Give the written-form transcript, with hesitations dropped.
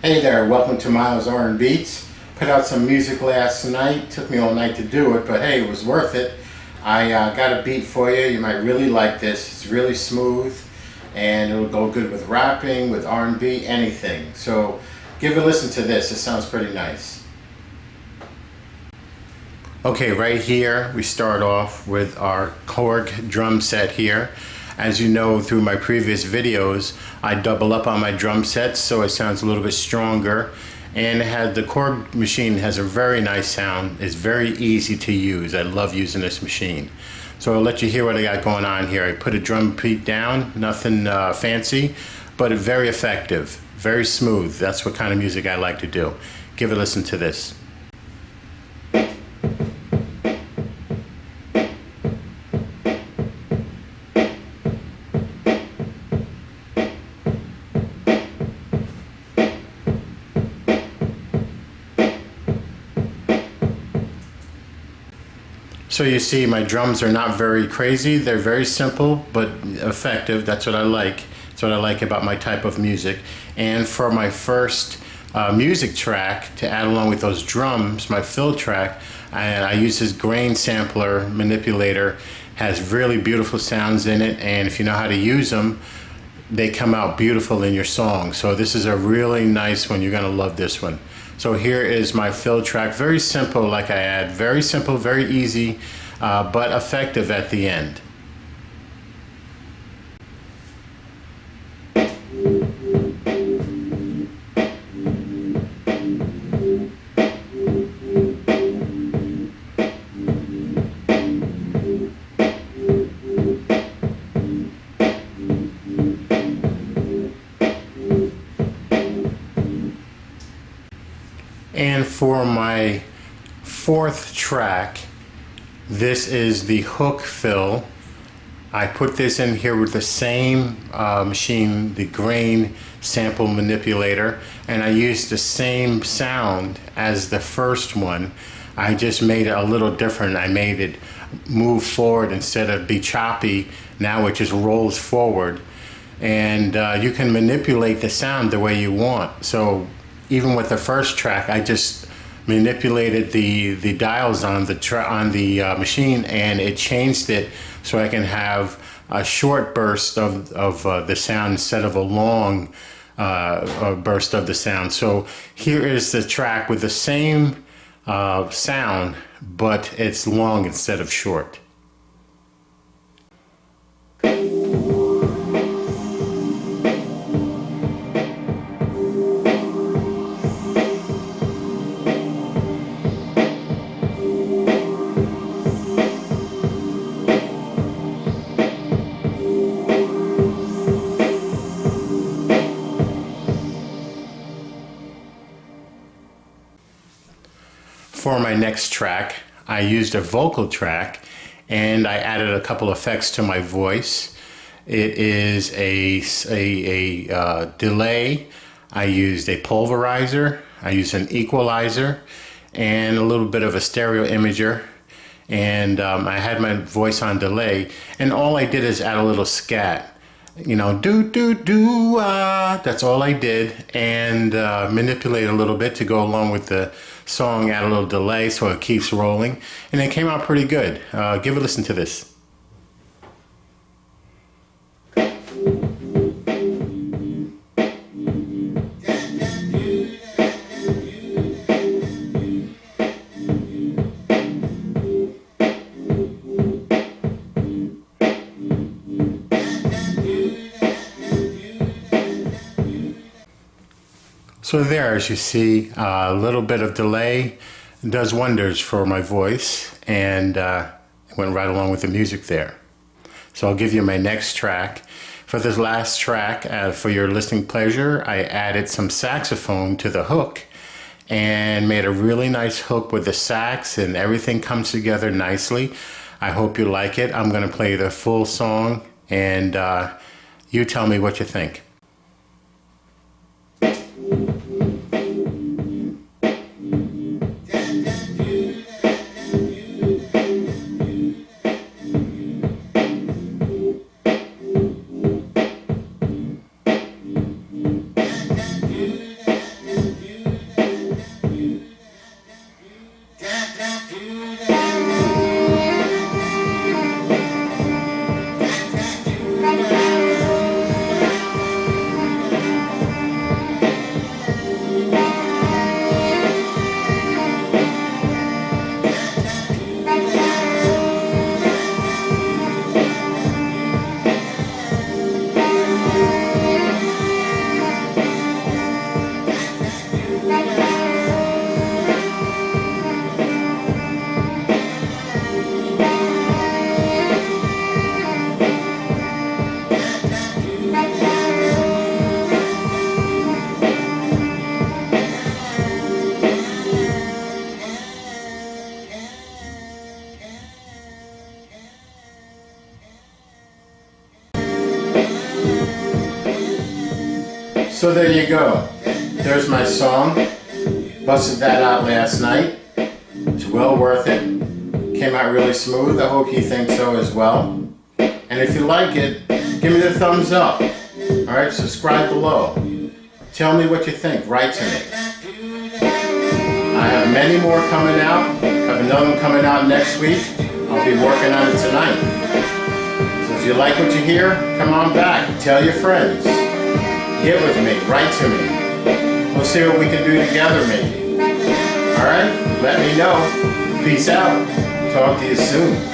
Hey there, welcome to MilesR&Beats. Put out some music last night. Took me all night to do it, but hey, it was worth it. I got a beat for you. You might really like this. It's really smooth, and it'll go good with rapping, with R&B, anything. So give a listen to this. It sounds pretty nice. Okay, right here we start off with our Korg drum set here. As you know through my previous videos, I double up on my drum sets so it sounds a little bit stronger. And the Korg machine has a very nice sound. It's very easy to use. I love using this machine. So I'll let you hear what I got going on here. I put a drum beat down, nothing fancy, but very effective, very smooth. That's what kind of music I like to do. Give a listen to this. So you see my drums are not very crazy, they're very simple but effective. That's what I like. That's what I like about my type of music. And for my first music track to add along with those drums, my fill track, I use this grain sampler manipulator. Has really beautiful sounds in it, and if you know how to use them, they come out beautiful in your song. So this is a really nice one. You're gonna love this one. So here is my fill track. Very simple, like I add. Very simple, very easy, but effective at the end. And for my fourth track, this is the hook fill. I put this in here with the same machine, the grain sample manipulator, and I used the same sound as the first one. I just made it a little different. I made it move forward instead of be choppy. Now it just rolls forward. And you can manipulate the sound the way you want. So even with the first track, I just manipulated the dials on the machine, and it changed it so I can have a short burst of the sound instead of a long burst of the sound. So here is the track with the same sound, but it's long instead of short. For my next track, I used a vocal track and I added a couple effects to my voice. It is a delay. I used a pulverizer. I used an equalizer and a little bit of a stereo imager. And I had my voice on delay. And all I did is add a little scat. You know, do, do, do, that's all I did. And manipulate a little bit to go along with the song, add a little delay so it keeps rolling. And it came out pretty good. Give a listen to this. So there, as you see, a little bit of delay does wonders for my voice, and went right along with the music there. So I'll give you my next track. For this last track, for your listening pleasure, I added some saxophone to the hook and made a really nice hook with the sax, and everything comes together nicely. I hope you like it. I'm going to play the full song, and you tell me what you think. So there you go. There's my song. Busted that out last night. It's well worth it. Came out really smooth. I hope you think so as well. And if you like it, give me the thumbs up. Alright, subscribe below. Tell me what you think. Write to me. I have many more coming out. I have another one coming out next week. I'll be working on it tonight. So if you like what you hear, come on back. Tell your friends. Get with me. Write to me. We'll see what we can do together maybe. Alright? Let me know. Peace out. Talk to you soon.